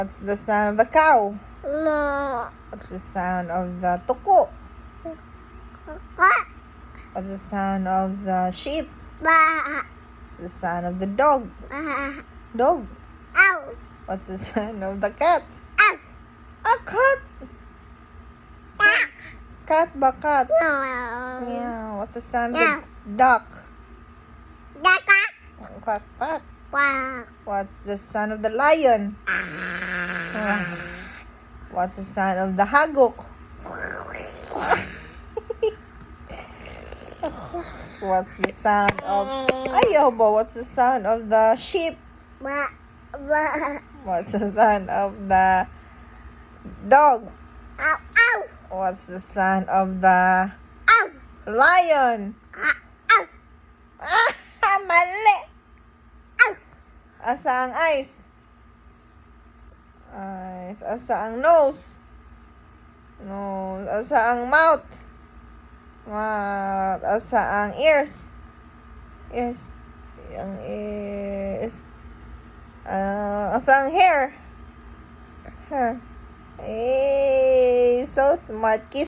What's the sound of the cow? No. What's the sound of the tuko? Quack. What's the sound of the sheep? Ba. What's the sound of the dog? Ba. Dog. Ow. What's the sound of the cat? Ow. A cat. Quack. Cat ba cat? No. Yeah. What's the sound of Yeah. the duck? Quack. Quack, quack. Quack. What's the sound of the lion? Ah. What's the sound of the hagok? What's the sound of... Ayaw ba? What's the sound of the sheep? Ba. Ba. What's the sound of the dog? Ow. Ow. What's the sound of the Ow. lion? Ow. Ah, mali! Ow. Asa ang eyes? Eyes. Asa ang nose? Nose. Asa ang mouth? Mouth. Asa ang ears? Ears. Ang ears. Asa ang hair? Hair. Hey, so smart. Kiss